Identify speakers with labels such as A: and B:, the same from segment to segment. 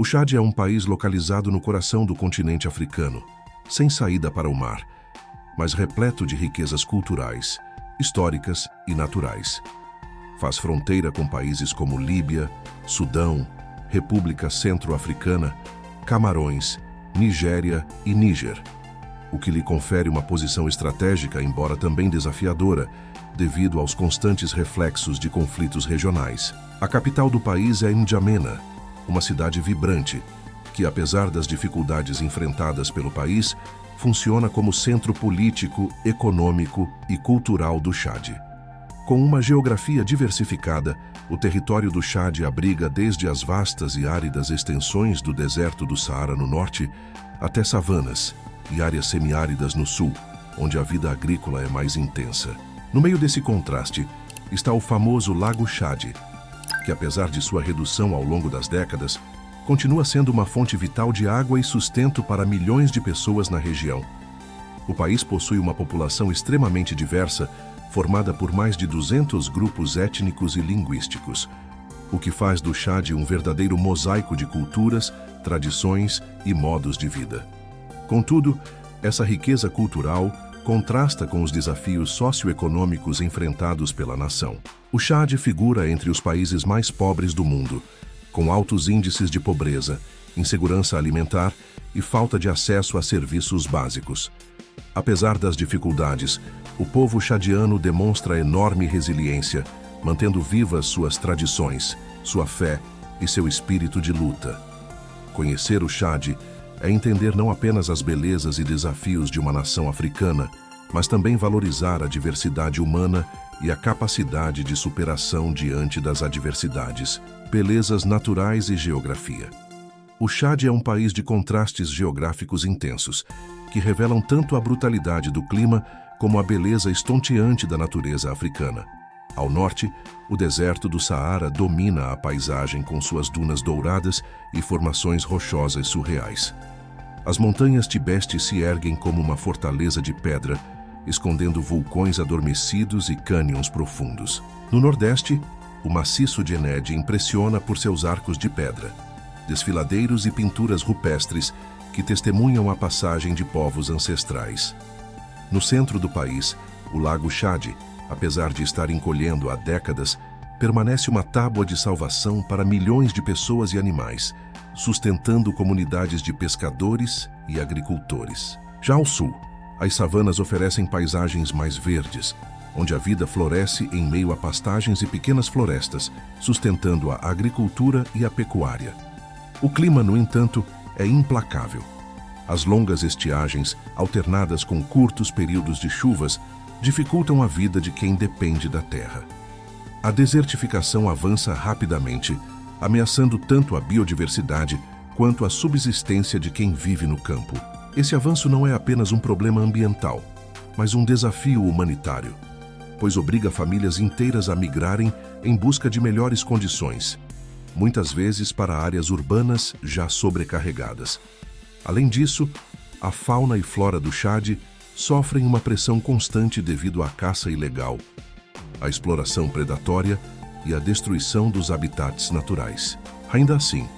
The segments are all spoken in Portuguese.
A: O Chad é um país localizado no coração do continente africano, sem saída para o mar, mas repleto de riquezas culturais, históricas e naturais. Faz fronteira com países como Líbia, Sudão, República Centro-Africana, Camarões, Nigéria e Níger, o que lhe confere uma posição estratégica, embora também desafiadora, devido aos constantes reflexos de conflitos regionais. A capital do país é N'Djamena, uma cidade vibrante, que, apesar das dificuldades enfrentadas pelo país, funciona como centro político, econômico e cultural do Chad. Com uma geografia diversificada, o território do Chad abriga desde as vastas e áridas extensões do deserto do Saara no norte até savanas e áreas semiáridas no sul, onde a vida agrícola é mais intensa. No meio desse contraste está o famoso Lago Chad, que, apesar de sua redução ao longo das décadas, continua sendo uma fonte vital de água e sustento para milhões de pessoas na região. O país possui uma população extremamente diversa, formada por mais de 200 grupos étnicos e linguísticos, o que faz do Chad um verdadeiro mosaico de culturas, tradições e modos de vida. Contudo, essa riqueza cultural contrasta com os desafios socioeconômicos enfrentados pela nação. O Chad figura entre os países mais pobres do mundo, com altos índices de pobreza, insegurança alimentar e falta de acesso a serviços básicos. Apesar das dificuldades, o povo chadiano demonstra enorme resiliência, mantendo vivas suas tradições, sua fé e seu espírito de luta. Conhecer o Chad é entender não apenas as belezas e desafios de uma nação africana, mas também valorizar a diversidade humana e a capacidade de superação diante das adversidades, belezas naturais e geografia. O Chad é um país de contrastes geográficos intensos, que revelam tanto a brutalidade do clima como a beleza estonteante da natureza africana. Ao norte, o deserto do Saara domina a paisagem com suas dunas douradas e formações rochosas surreais. As montanhas Tibesti se erguem como uma fortaleza de pedra, escondendo vulcões adormecidos e cânions profundos. No nordeste, o maciço de Ened impressiona por seus arcos de pedra, desfiladeiros e pinturas rupestres que testemunham a passagem de povos ancestrais. No centro do país, o Lago Chad, apesar de estar encolhendo há décadas, permanece uma tábua de salvação para milhões de pessoas e animais, sustentando comunidades de pescadores e agricultores. Já ao sul, as savanas oferecem paisagens mais verdes, onde a vida floresce em meio a pastagens e pequenas florestas, sustentando a agricultura e a pecuária. O clima, no entanto, é implacável. As longas estiagens, alternadas com curtos períodos de chuvas, dificultam a vida de quem depende da terra. A desertificação avança rapidamente, ameaçando tanto a biodiversidade quanto a subsistência de quem vive no campo. Esse avanço não é apenas um problema ambiental, mas um desafio humanitário, pois obriga famílias inteiras a migrarem em busca de melhores condições, muitas vezes para áreas urbanas já sobrecarregadas. Além disso, a fauna e flora do Chad sofrem uma pressão constante devido à caça ilegal, à exploração predatória e à destruição dos habitats naturais. Ainda assim,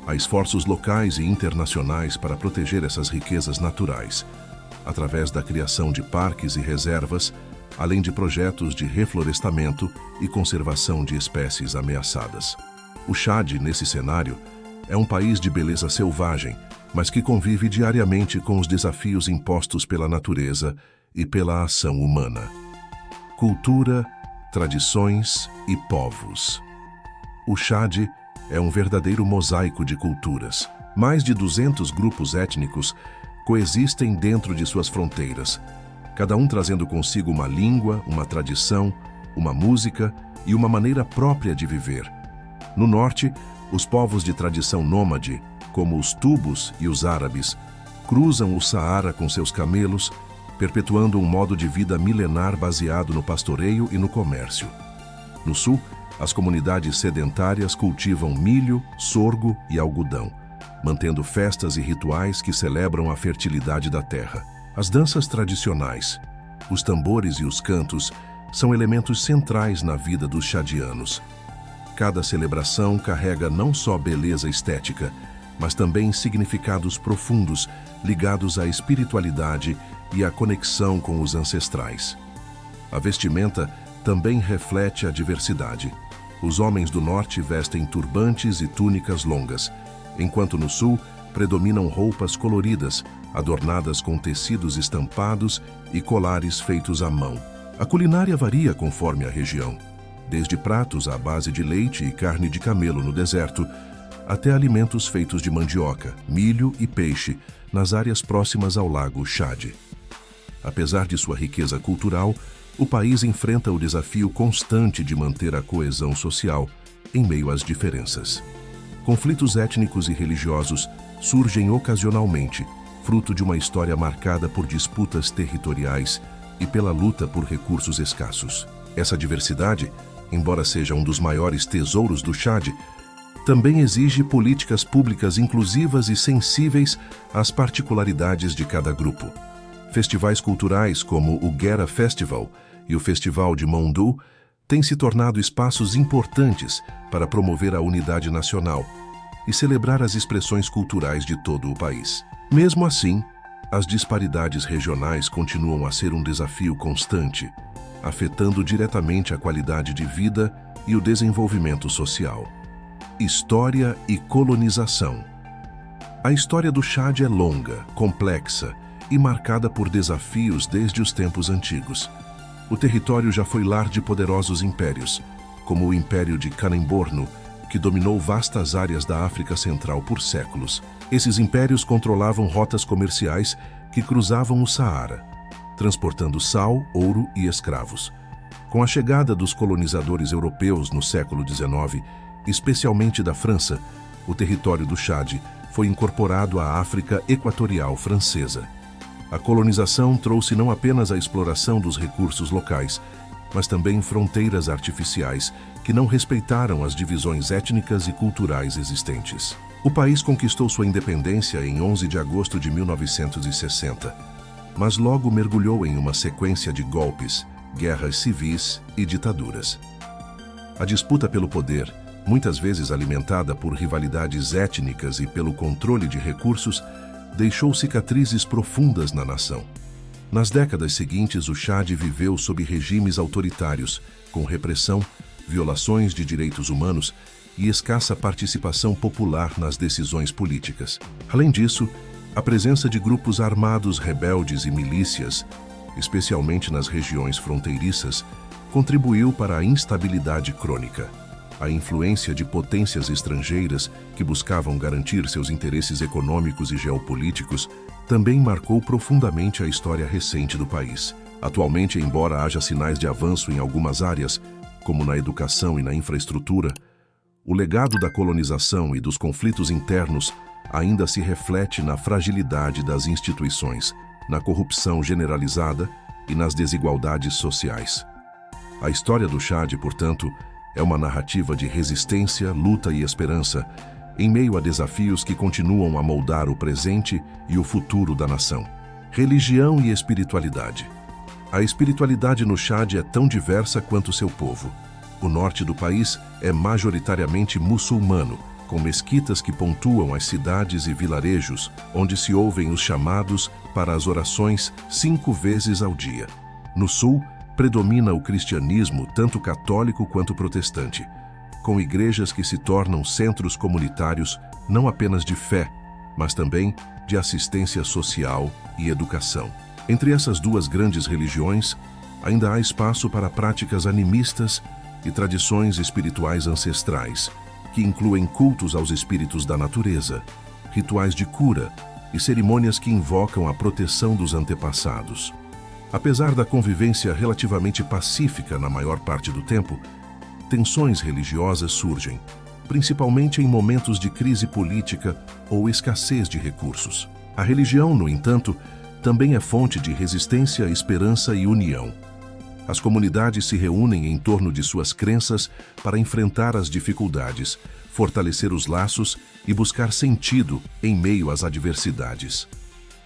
A: há esforços locais e internacionais para proteger essas riquezas naturais, através da criação de parques e reservas, além de projetos de reflorestamento e conservação de espécies ameaçadas. O Chad, nesse cenário, é um país de beleza selvagem, mas que convive diariamente com os desafios impostos pela natureza e pela ação humana. Cultura, tradições e povos. O Chad é um verdadeiro mosaico de culturas. Mais de 200 grupos étnicos coexistem dentro de suas fronteiras, cada um trazendo consigo uma língua, uma tradição, uma música e uma maneira própria de viver. No norte, os povos de tradição nômade, como os tubos e os árabes, cruzam o Saara com seus camelos, perpetuando um modo de vida milenar baseado no pastoreio e no comércio. No sul, as comunidades sedentárias cultivam milho, sorgo e algodão, mantendo festas e rituais que celebram a fertilidade da terra. As danças tradicionais, os tambores e os cantos são elementos centrais na vida dos chadianos. Cada celebração carrega não só beleza estética, mas também significados profundos ligados à espiritualidade e à conexão com os ancestrais. A vestimenta também reflete a diversidade. Os homens do norte vestem turbantes e túnicas longas, enquanto no sul predominam roupas coloridas, adornadas com tecidos estampados e colares feitos à mão. A culinária varia conforme a região, desde pratos à base de leite e carne de camelo no deserto, até alimentos feitos de mandioca, milho e peixe nas áreas próximas ao lago Chad. Apesar de sua riqueza cultural, o país enfrenta o desafio constante de manter a coesão social em meio às diferenças. Conflitos étnicos e religiosos surgem ocasionalmente, fruto de uma história marcada por disputas territoriais e pela luta por recursos escassos. Essa diversidade, embora seja um dos maiores tesouros do Chad, também exige políticas públicas inclusivas e sensíveis às particularidades de cada grupo. Festivais culturais como o Guera Festival e o Festival de Mondou têm se tornado espaços importantes para promover a unidade nacional e celebrar as expressões culturais de todo o país. Mesmo assim, as disparidades regionais continuam a ser um desafio constante, afetando diretamente a qualidade de vida e o desenvolvimento social. História e colonização. A história do Chad é longa, complexa e marcada por desafios desde os tempos antigos. O território já foi lar de poderosos impérios, como o Império de Kanem-Borno, que dominou vastas áreas da África Central por séculos. Esses impérios controlavam rotas comerciais que cruzavam o Saara, transportando sal, ouro e escravos. Com a chegada dos colonizadores europeus no século XIX, especialmente da França, o território do Chad foi incorporado à África Equatorial Francesa. A colonização trouxe não apenas a exploração dos recursos locais, mas também fronteiras artificiais que não respeitaram as divisões étnicas e culturais existentes. O país conquistou sua independência em 11 de agosto de 1960, mas logo mergulhou em uma sequência de golpes, guerras civis e ditaduras. A disputa pelo poder, muitas vezes alimentada por rivalidades étnicas e pelo controle de recursos, deixou cicatrizes profundas na nação. Nas décadas seguintes, o Chad viveu sob regimes autoritários, com repressão, violações de direitos humanos e escassa participação popular nas decisões políticas. Além disso, a presença de grupos armados rebeldes e milícias, especialmente nas regiões fronteiriças, contribuiu para a instabilidade crônica. A influência de potências estrangeiras que buscavam garantir seus interesses econômicos e geopolíticos também marcou profundamente a história recente do país. Atualmente, embora haja sinais de avanço em algumas áreas, como na educação e na infraestrutura, o legado da colonização e dos conflitos internos ainda se reflete na fragilidade das instituições, na corrupção generalizada e nas desigualdades sociais. A história do Chad, portanto, é uma narrativa de resistência, luta e esperança, em meio a desafios que continuam a moldar o presente e o futuro da nação. Religião e espiritualidade. A espiritualidade no Chad é tão diversa quanto seu povo. O norte do país é majoritariamente muçulmano, com mesquitas que pontuam as cidades e vilarejos, onde se ouvem os chamados para as orações 5 vezes ao dia. No sul, predomina o cristianismo, tanto católico quanto protestante, com igrejas que se tornam centros comunitários não apenas de fé, mas também de assistência social e educação. Entre essas duas grandes religiões, ainda há espaço para práticas animistas e tradições espirituais ancestrais, que incluem cultos aos espíritos da natureza, rituais de cura e cerimônias que invocam a proteção dos antepassados. Apesar da convivência relativamente pacífica na maior parte do tempo, tensões religiosas surgem, principalmente em momentos de crise política ou escassez de recursos. A religião, no entanto, também é fonte de resistência, esperança e união. As comunidades se reúnem em torno de suas crenças para enfrentar as dificuldades, fortalecer os laços e buscar sentido em meio às adversidades.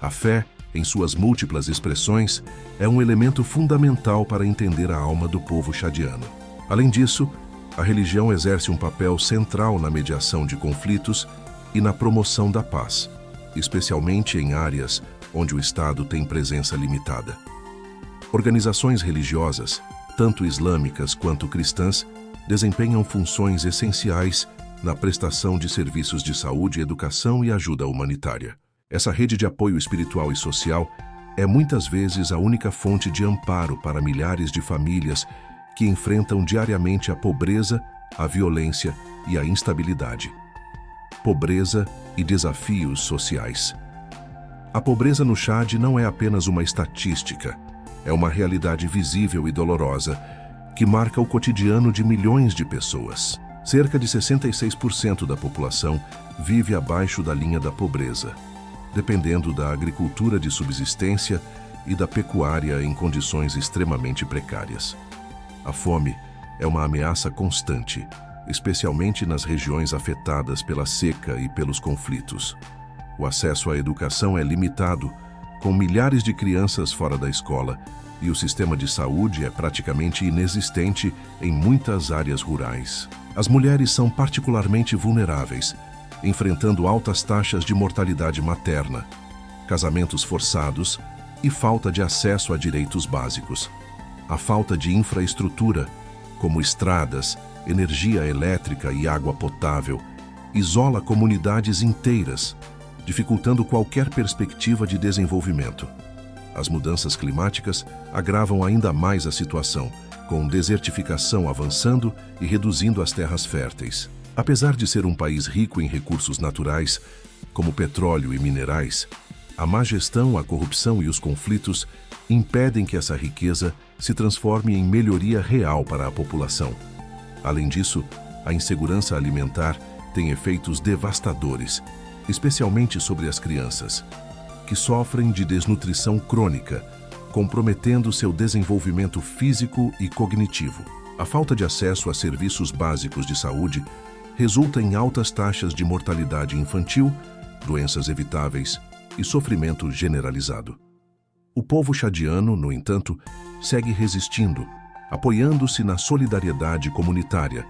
A: A fé, em suas múltiplas expressões, é um elemento fundamental para entender a alma do povo chadiano. Além disso, a religião exerce um papel central na mediação de conflitos e na promoção da paz, especialmente em áreas onde o Estado tem presença limitada. Organizações religiosas, tanto islâmicas quanto cristãs, desempenham funções essenciais na prestação de serviços de saúde, educação e ajuda humanitária. Essa rede de apoio espiritual e social é muitas vezes a única fonte de amparo para milhares de famílias que enfrentam diariamente a pobreza, a violência e a instabilidade. Pobreza e desafios sociais. A pobreza no Chad não é apenas uma estatística, é uma realidade visível e dolorosa que marca o cotidiano de milhões de pessoas. Cerca de 66% da população vive abaixo da linha da pobreza, dependendo da agricultura de subsistência e da pecuária em condições extremamente precárias. A fome é uma ameaça constante, especialmente nas regiões afetadas pela seca e pelos conflitos. O acesso à educação é limitado, com milhares de crianças fora da escola, e o sistema de saúde é praticamente inexistente em muitas áreas rurais. As mulheres são particularmente vulneráveis, enfrentando altas taxas de mortalidade materna, casamentos forçados e falta de acesso a direitos básicos. A falta de infraestrutura, como estradas, energia elétrica e água potável, isola comunidades inteiras, dificultando qualquer perspectiva de desenvolvimento. As mudanças climáticas agravam ainda mais a situação, com desertificação avançando e reduzindo as terras férteis. Apesar de ser um país rico em recursos naturais, como petróleo e minerais, a má gestão, a corrupção e os conflitos impedem que essa riqueza se transforme em melhoria real para a população. Além disso, a insegurança alimentar tem efeitos devastadores, especialmente sobre as crianças, que sofrem de desnutrição crônica, comprometendo seu desenvolvimento físico e cognitivo. A falta de acesso a serviços básicos de saúde resulta em altas taxas de mortalidade infantil, doenças evitáveis e sofrimento generalizado. O povo chadiano, no entanto, segue resistindo, apoiando-se na solidariedade comunitária,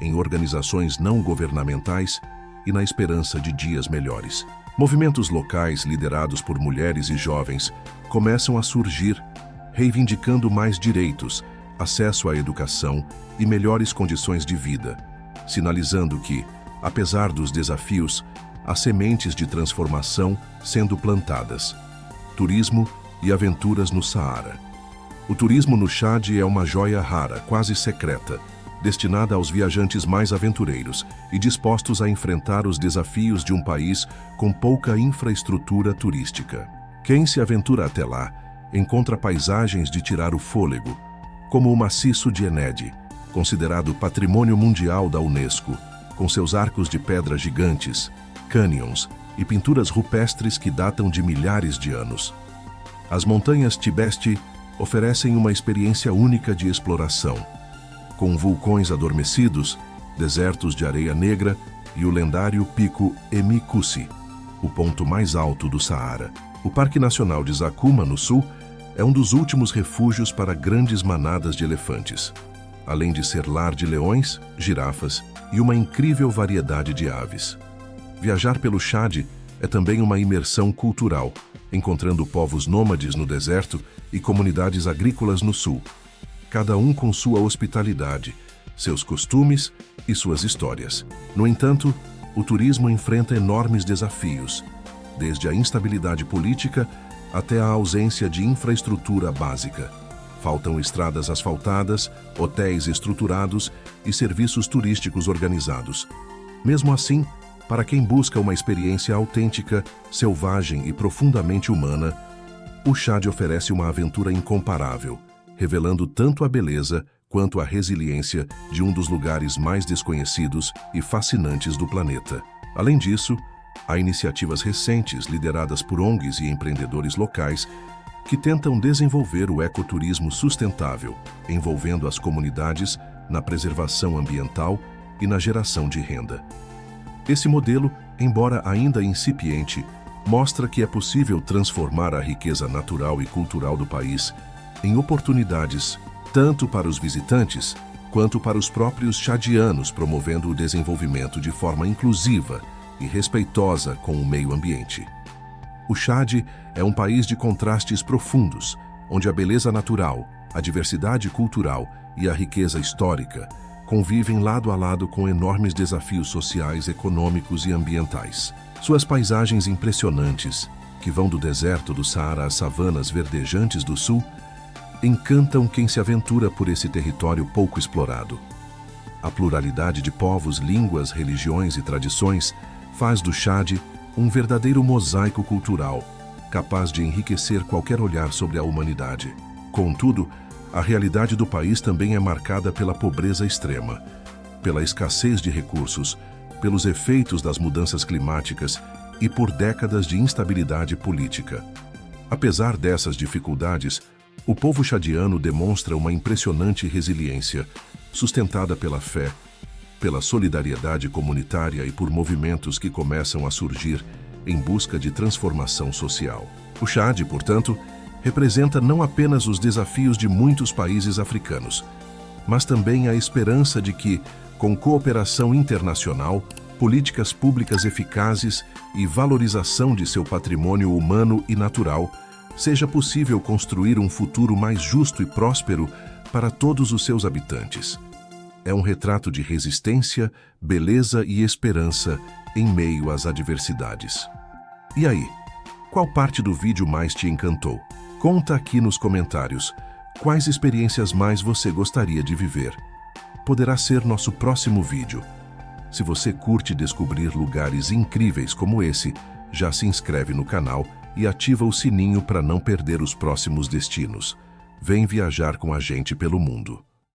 A: em organizações não governamentais e na esperança de dias melhores. Movimentos locais liderados por mulheres e jovens começam a surgir, reivindicando mais direitos, acesso à educação e melhores condições de vida, sinalizando que, apesar dos desafios, há sementes de transformação sendo plantadas. Turismo e aventuras no Saara. O turismo no Chad é uma joia rara, quase secreta, destinada aos viajantes mais aventureiros e dispostos a enfrentar os desafios de um país com pouca infraestrutura turística. Quem se aventura até lá encontra paisagens de tirar o fôlego, como o maciço de Enedi, considerado Patrimônio Mundial da Unesco, com seus arcos de pedra gigantes, cânions e pinturas rupestres que datam de milhares de anos. As montanhas Tibesti oferecem uma experiência única de exploração, com vulcões adormecidos, desertos de areia negra e o lendário pico Emi-Koussi, o ponto mais alto do Saara. O Parque Nacional de Zakuma, no sul, é um dos últimos refúgios para grandes manadas de elefantes, além de ser lar de leões, girafas e uma incrível variedade de aves. Viajar pelo Chad é também uma imersão cultural, encontrando povos nômades no deserto e comunidades agrícolas no sul, cada um com sua hospitalidade, seus costumes e suas histórias. No entanto, o turismo enfrenta enormes desafios, desde a instabilidade política até a ausência de infraestrutura básica. Faltam estradas asfaltadas, hotéis estruturados e serviços turísticos organizados. Mesmo assim, para quem busca uma experiência autêntica, selvagem e profundamente humana, o Chad oferece uma aventura incomparável, revelando tanto a beleza quanto a resiliência de um dos lugares mais desconhecidos e fascinantes do planeta. Além disso, há iniciativas recentes lideradas por ONGs e empreendedores locais que tentam desenvolver o ecoturismo sustentável, envolvendo as comunidades na preservação ambiental e na geração de renda. Esse modelo, embora ainda incipiente, mostra que é possível transformar a riqueza natural e cultural do país em oportunidades tanto para os visitantes quanto para os próprios chadianos, promovendo o desenvolvimento de forma inclusiva e respeitosa com o meio ambiente. O Chad é um país de contrastes profundos, onde a beleza natural, a diversidade cultural e a riqueza histórica convivem lado a lado com enormes desafios sociais, econômicos e ambientais. Suas paisagens impressionantes, que vão do deserto do Saara às savanas verdejantes do sul, encantam quem se aventura por esse território pouco explorado. A pluralidade de povos, línguas, religiões e tradições faz do Chad um verdadeiro mosaico cultural, capaz de enriquecer qualquer olhar sobre a humanidade. Contudo, a realidade do país também é marcada pela pobreza extrema, pela escassez de recursos, pelos efeitos das mudanças climáticas e por décadas de instabilidade política. Apesar dessas dificuldades, o povo chadiano demonstra uma impressionante resiliência, sustentada pela fé, pela solidariedade comunitária e por movimentos que começam a surgir em busca de transformação social. O Chad, portanto, representa não apenas os desafios de muitos países africanos, mas também a esperança de que, com cooperação internacional, políticas públicas eficazes e valorização de seu patrimônio humano e natural, seja possível construir um futuro mais justo e próspero para todos os seus habitantes. É um retrato de resistência, beleza e esperança em meio às adversidades. E aí, qual parte do vídeo mais te encantou? Conta aqui nos comentários quais experiências mais você gostaria de viver. Poderá ser nosso próximo vídeo. Se você curte descobrir lugares incríveis como esse, já se inscreve no canal e ativa o sininho para não perder os próximos destinos. Vem viajar com a gente pelo mundo.